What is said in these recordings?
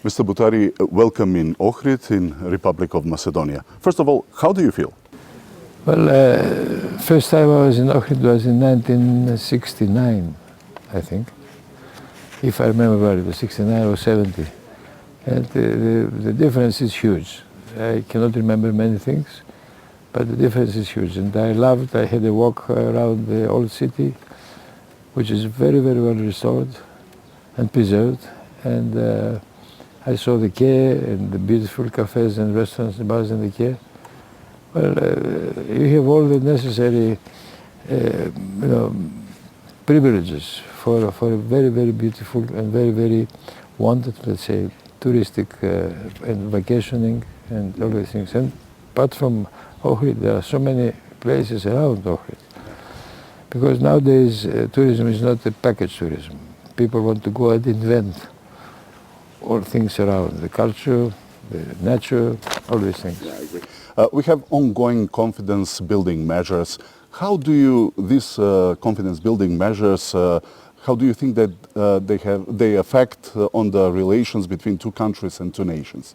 Mr. Butari, welcome in Ohrid, in Republic of Macedonia. First of all, how do you feel? Well, first time I was in Ohrid was in 1969, I think. If I remember well, it was 69 or 70. And the difference is huge. I cannot remember many things, but the difference is huge. And I had a walk around the old city, which is very, very well restored and preserved. And I saw the quay and the beautiful cafes and restaurants and bars in the quay. Well, you have all the necessary, privileges for a very, very beautiful and very, very wanted, let's say, touristic and vacationing and all these things. And apart from Ohrid, there are so many places around Ohrid. Because nowadays tourism is not a package tourism. People want to go and invent all things around, the culture, the nature, all these things. Yeah, I agree. We have ongoing confidence-building measures. How do these confidence-building measures, how do you think that they affect on the relations between two countries and two nations?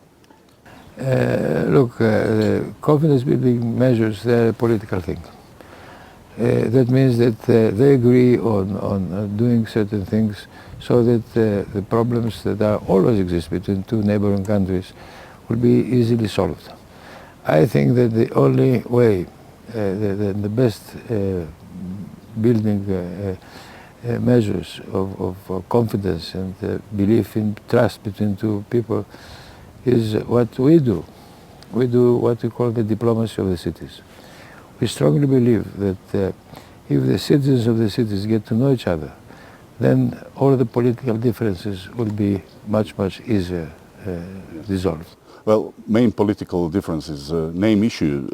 Look, confidence-building measures, they're a political thing. That means that they agree on doing certain things so that the problems that always exist between two neighboring countries will be easily solved. I think that the only way, the best building measures of confidence and belief in trust between two people is what we do. We do what we call the diplomacy of the cities. We strongly believe that if the citizens of the cities get to know each other, then all the political differences will be much, much easier dissolved. Well, main political differences, name issue.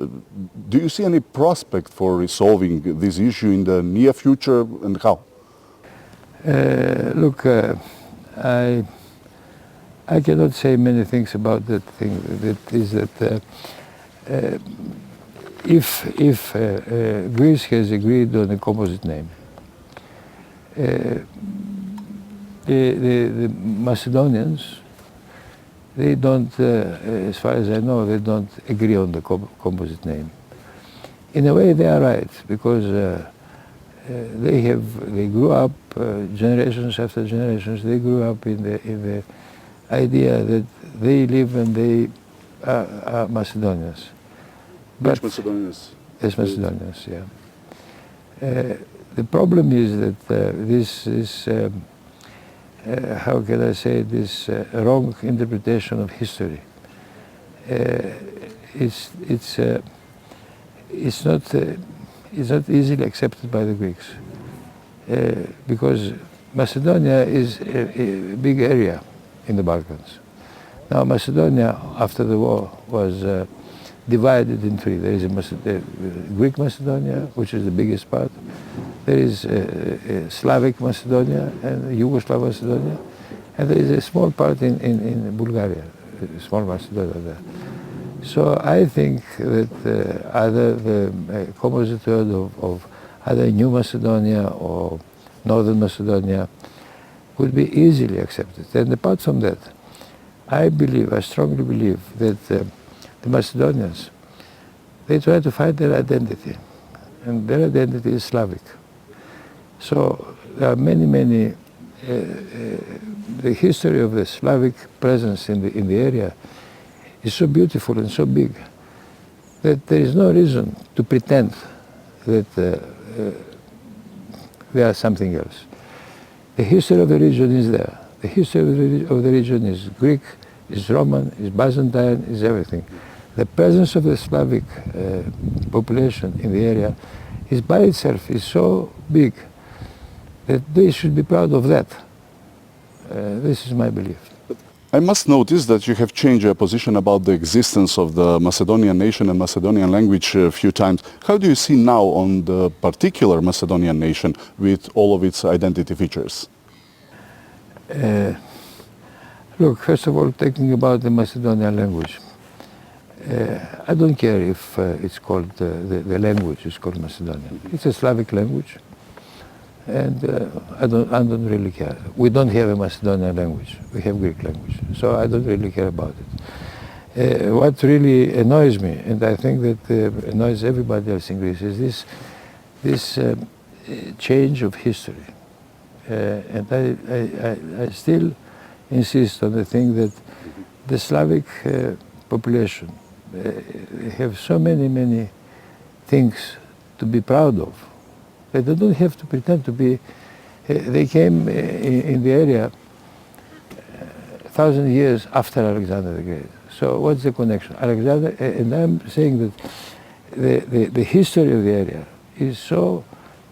Do you see any prospect for resolving this issue in the near future, and how? Look, I cannot say many things about that thing. That is that if Greece has agreed on a composite name, the Macedonians, they don't, as far as I know, they don't agree on the composite name. In a way, they are right, because they grew up generations after generations. They grew up in the idea that they live and they are Macedonians. Which Macedonians? Yes, Macedonians, yeah. The problem is that this is, how can I say, this wrong interpretation of history. It's not easily accepted by the Greeks, because Macedonia is a big area in the Balkans. Now Macedonia, after the war, was divided in three. There is Greek Macedonia, which is the biggest part. There is Slavic Macedonia and Yugoslav Macedonia, and there is a small part in Bulgaria, small Macedonia there. So I think that either the composite word of either New Macedonia or Northern Macedonia would be easily accepted. And apart from that, I strongly believe that the Macedonians, they try to find their identity, and their identity is Slavic. So there are many, the history of the Slavic presence in the area is so beautiful and so big that there is no reason to pretend that they are something else. The history of the region is there. The history of the region is Greek, is Roman, is Byzantine, is everything. The presence of the Slavic population in the area is by itself is so big that they should be proud of that. This is my belief. I must notice that you have changed your position about the existence of the Macedonian nation and Macedonian language a few times. How do you see now on the particular Macedonian nation with all of its identity features? Look, first of all, talking about the Macedonian language, I don't care if it's called, the language is called Macedonian. It's a Slavic language. And I don't really care. We don't have a Macedonian language. We have Greek language. So I don't really care about it. What really annoys me, and I think that annoys everybody else in Greece, is this change of history. And I still insist on the thing that the Slavic population have so many things to be proud of. They don't have to pretend to be. They came in the area 1,000 years after Alexander the Great. So what's the connection? Alexander, and I'm saying that the history of the area is so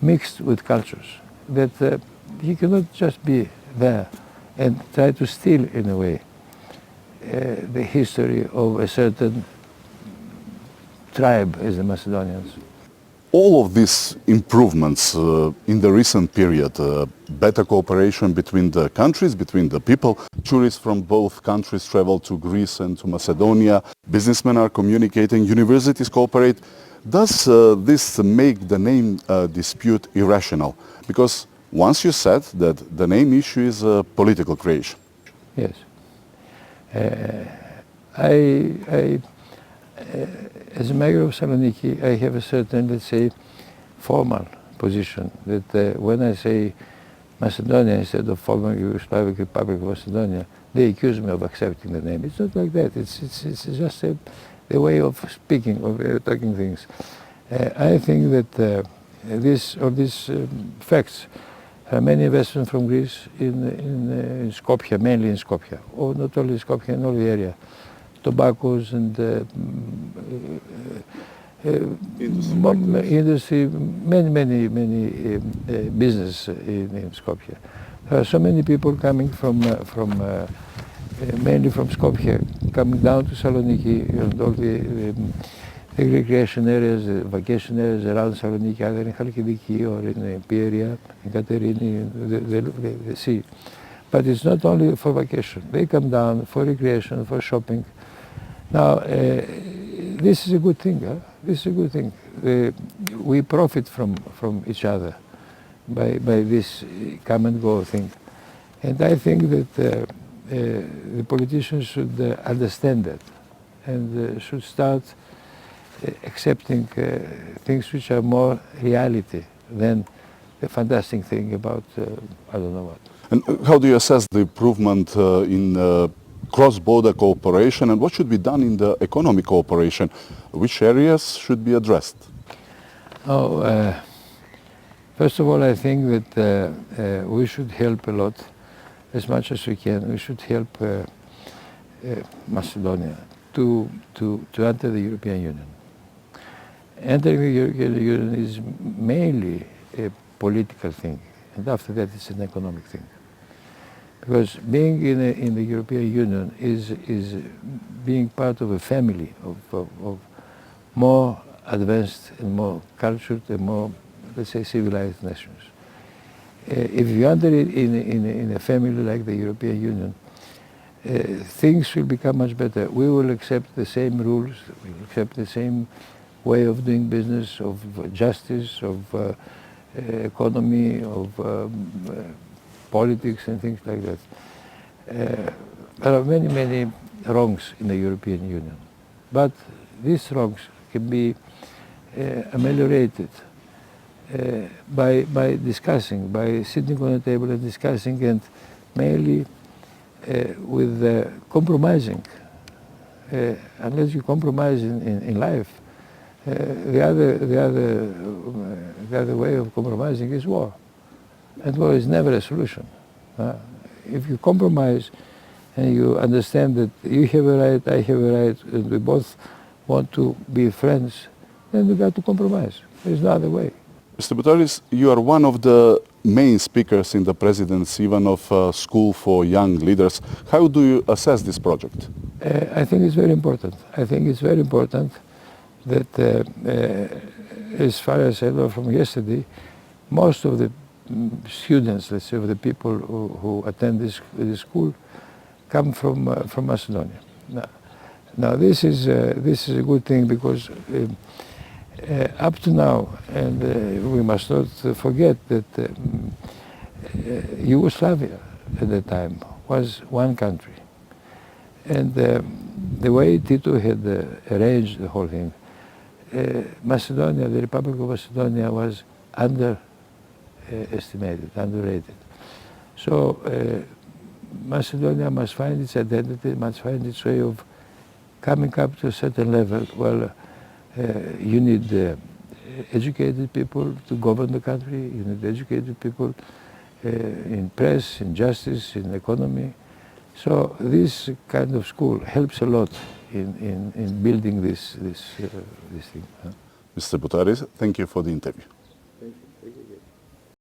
mixed with cultures that you cannot just be there and try to steal, in a way, the history of a certain tribe as the Macedonians. All of these improvements in the recent period, better cooperation between the countries, between the people, tourists from both countries travel to Greece and to Macedonia, businessmen are communicating, universities cooperate. Does this make the name dispute irrational? Because once you said that the name issue is a political creation. Yes. As a mayor of Saloniki, I have a certain, let's say, formal position that when I say Macedonia instead of former Yugoslavic Republic of Macedonia, they accuse me of accepting the name. It's not like that. It's just the way of speaking, of talking things. I think that these facts, many investments from Greece in Skopje, mainly in Skopje, or not only Skopje, in all the area, tobaccos and industry, many business in Skopje. There are so many people coming mainly from Skopje, coming down to Saloniki and all the recreation areas, the vacation areas around Saloniki, either in Chalkidiki or in Pieria, in Katerini, the sea. But it's not only for vacation. They come down for recreation, for shopping. Now, this is a good thing. Huh? This is a good thing. We profit from each other by this come and go thing. And I think that the politicians should understand that and should start accepting things which are more reality than the fantastic thing about I don't know what. And how do you assess the improvement in cross-border cooperation, and what should be done in the economic cooperation? Which areas should be addressed? First of all, I think that we should help a lot, as much as we can. We should help Macedonia to enter the European Union. Entering the European Union is mainly a political thing, and after that it's an economic thing. Because being in the European Union is being part of a family of more advanced and more cultured and more, let's say, civilized nations. If you enter in a family like the European Union, things will become much better. We will accept the same rules, we will accept the same way of doing business, of justice, of economy, of politics and things like that. There are many wrongs in the European Union, but these wrongs can be ameliorated by discussing, by sitting on a table and discussing, and mainly with compromising. Unless you compromise in life, the other way of compromising is war. And war is never a solution. If you compromise and you understand that you have a right, I have a right, and we both want to be friends, then we got to compromise. There's no other way. Mr. Butaris, you are one of the main speakers in the presidency, even of School for Young Leaders. How do you assess this project? I think it's very important. I think it's very important that, as far as I know from yesterday, most of the students, let's say, of the people who attend this school, come from Macedonia. Now this is a good thing, because Up to now, and we must not forget that Yugoslavia at the time was one country. And the way Tito had arranged the whole thing, Macedonia, the Republic of Macedonia was underestimated, underrated. So Macedonia must find its identity, must find its way of coming up to a certain level. Well, you need educated people to govern the country, you need educated people in press, in justice, in economy. So this kind of school helps a lot in building this thing. Mr. Butaris, thank you for the interview.